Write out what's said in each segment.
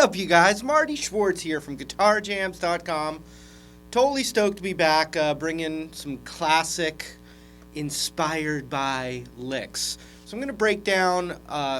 up, you guys? Marty Schwartz here from GuitarJams.com. Totally stoked to be back, bringing some classic inspired by licks. So I'm going to break down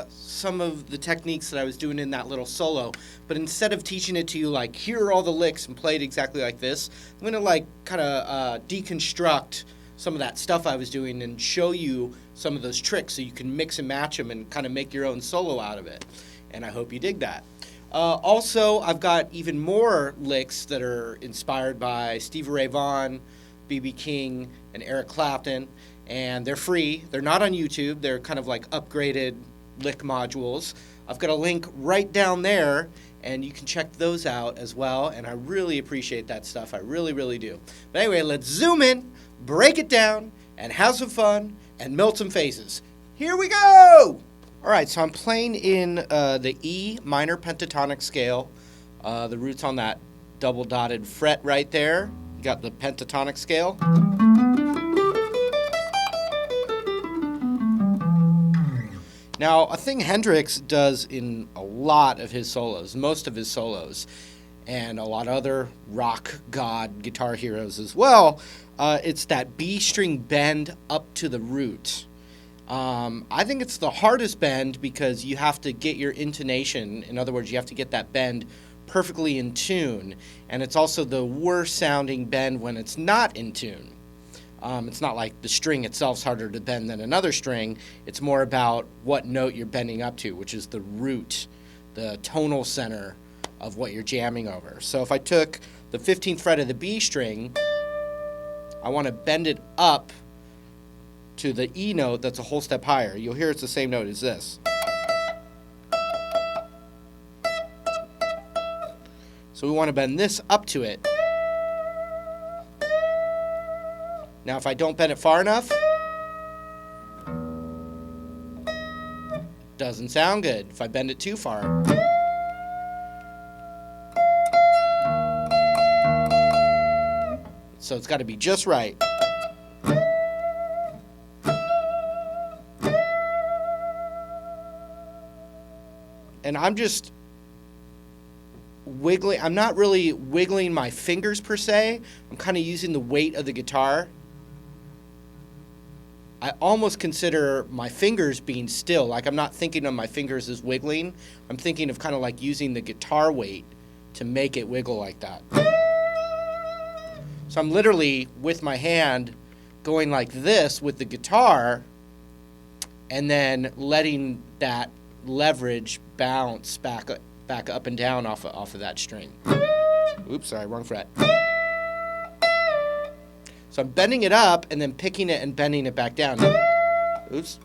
some of the techniques that I was doing in that little solo, but instead of teaching it to you like, here are all the licks and play it exactly like this, I'm going to like kind of deconstruct some of that stuff I was doing and show you some of those tricks so you can mix and match them and kind of make your own solo out of it. And I hope you dig that. Also, I've got even more licks that are inspired by Stevie Ray Vaughan, B.B. King, and Eric Clapton, and they're free. They're not on YouTube. They're kind of like upgraded lick modules. I've got a link right down there, and you can check those out as well, and I really appreciate that stuff. I really, really do. But anyway, let's zoom in, break it down, and have some fun, and melt some faces. Here we go! All right, so I'm playing in the E minor pentatonic scale. The root's on that double dotted fret right there. You got the pentatonic scale. Now, a thing Hendrix does in a lot of his solos, most of his solos, and a lot of other rock god guitar heroes as well, it's that B string bend up to the root. I think it's the hardest bend because you have to get your intonation. In other words, you have to get that bend perfectly in tune. And it's also the worst sounding bend when it's not in tune. It's not like the string itself is harder to bend than another string. It's more about what note you're bending up to, which is the root, the tonal center of what you're jamming over. So if I took the 15th fret of the B string, I want to bend it up to the E note that's a whole step higher. You'll hear it's the same note as this. So we want to bend this up to it. Now if I don't bend it far enough, doesn't sound good. If I bend it too far, so it's got to be just right. And I'm just wiggling. I'm not really wiggling my fingers per se. I'm kind of using the weight of the guitar. I almost consider my fingers being still. Like I'm not thinking of my fingers as wiggling. I'm thinking of kind of like using the guitar weight to make it wiggle like that. So I'm literally with my hand going like this with the guitar and then letting that leverage bounce back up and down off of that string. Oops, sorry, wrong fret. So I'm bending it up and then picking it and bending it back down. Oops.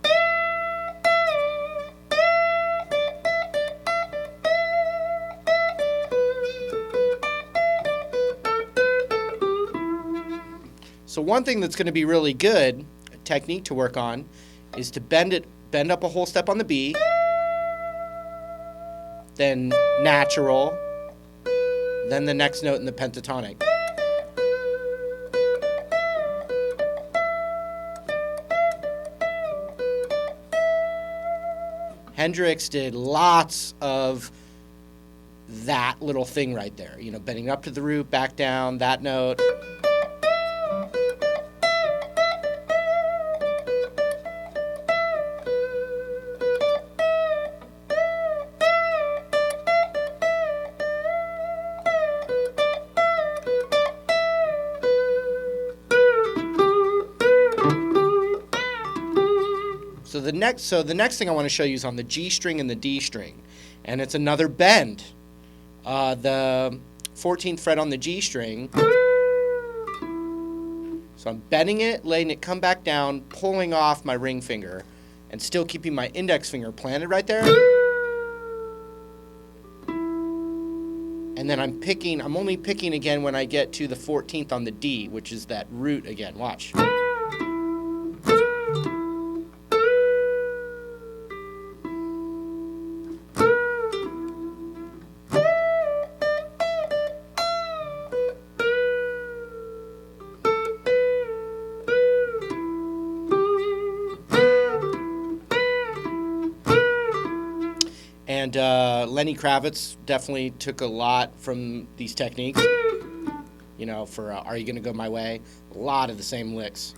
So one thing that's going to be really good, a technique to work on, is to bend up a whole step on the B, then natural, then the next note in the pentatonic. Hendrix did lots of that little thing right there, you know, bending up to the root, back down, that note. So the next thing I want to show you is on the G string and the D string, and it's another bend. The 14th fret on the G string. So I'm bending it, letting it come back down, pulling off my ring finger, and still keeping my index finger planted right there. And then I'm only picking again when I get to the 14th on the D, which is that root again. Watch. And Lenny Kravitz definitely took a lot from these techniques. You know, for Are You Gonna Go My Way? A lot of the same licks.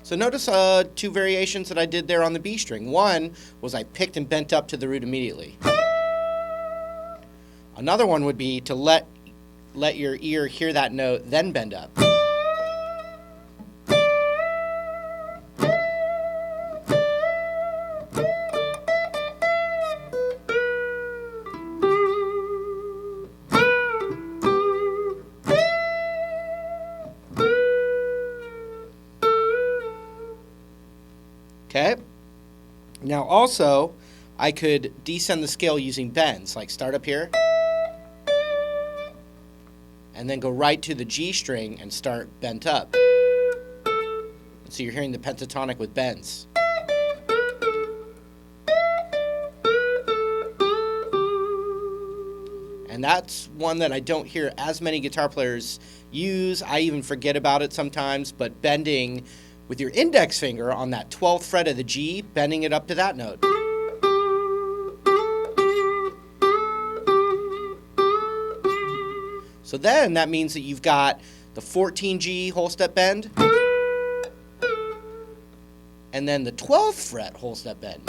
So notice two variations that I did there on the B string. One was I picked and bent up to the root immediately. Another one would be to let your ear hear that note, then bend up. Okay. Now also, I could descend the scale using bends, like start up here, and then go right to the G string and start bent up. So you're hearing the pentatonic with bends. And that's one that I don't hear as many guitar players use. I even forget about it sometimes, but bending with your index finger on that 12th fret of the G, bending it up to that note. So then that means that you've got the 14G whole step bend, and then the 12th fret whole step bend.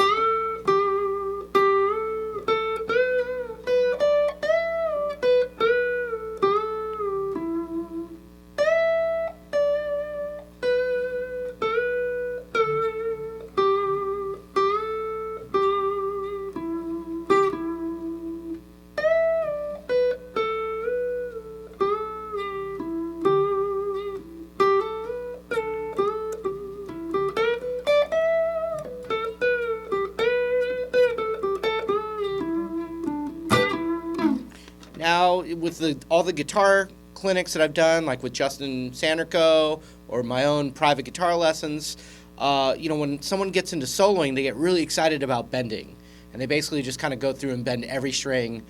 Now, with all the guitar clinics that I've done, like with Justin Sanderco or my own private guitar lessons, you know, when someone gets into soloing, they get really excited about bending. And they basically just kind of go through and bend every string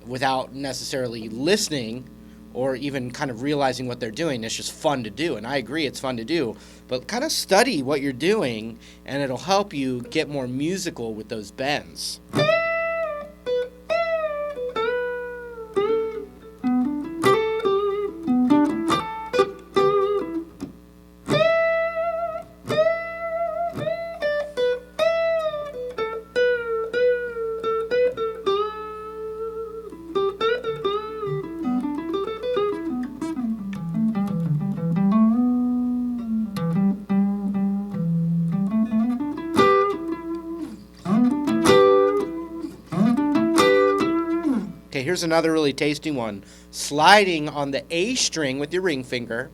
without necessarily listening or even kind of realizing what they're doing. It's just fun to do. And I agree, it's fun to do. But kind of study what you're doing, and it'll help you get more musical with those bends. Okay, here's another really tasty one. Sliding on the A string with your ring finger.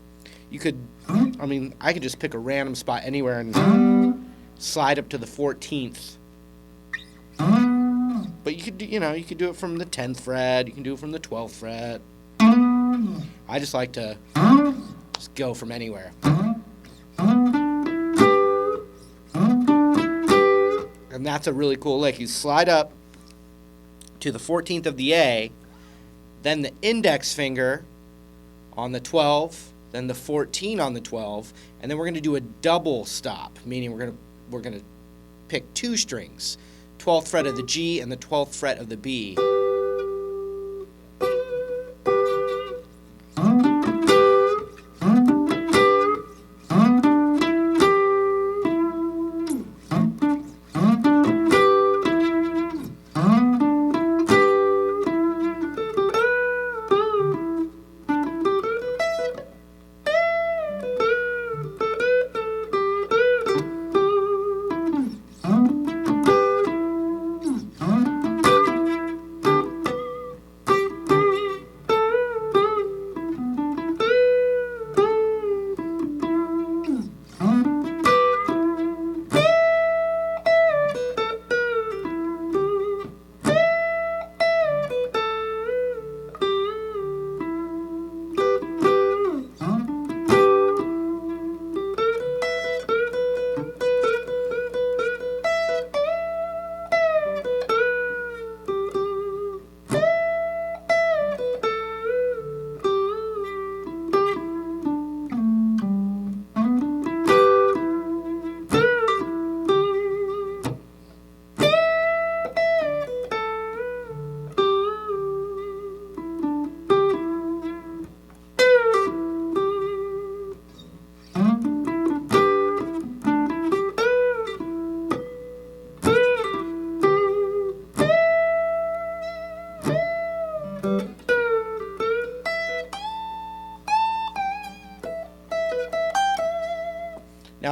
You could, I could just pick a random spot anywhere and slide up to the 14th. But you could, you could do it from the 10th fret. You can do it from the 12th fret. I just like to just go from anywhere. And that's a really cool lick. You slide up to the 14th of the A, then the index finger on the 12, then the 14 on the 12, and then we're going to do a double stop, meaning we're going to pick two strings, 12th fret of the G and the 12th fret of the B.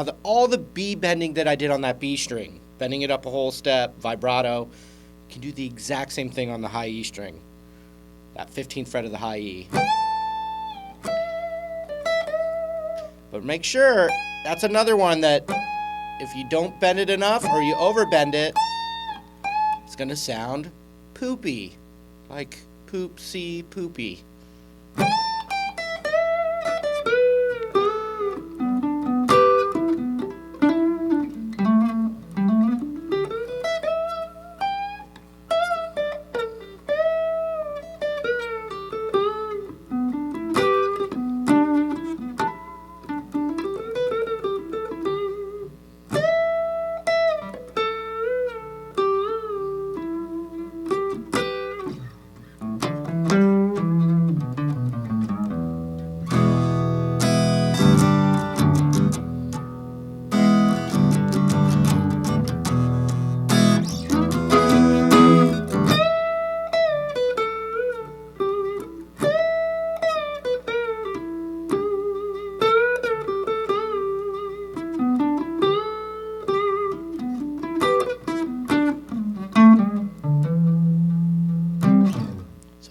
Now, all the B bending that I did on that B string, bending it up a whole step, vibrato, you can do the exact same thing on the high E string, that 15th fret of the high E. But make sure, that's another one that if you don't bend it enough or you overbend it, it's going to sound poopy, like poopsie poopy.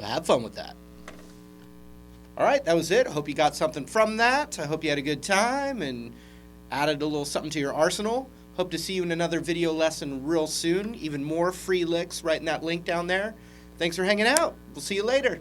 Have fun with that. All right, that was it. I hope you got something from that. I hope you had a good time and added a little something to your arsenal. Hope to see you in another video lesson real soon. Even more free licks right in that link down there. Thanks for hanging out. We'll see you later.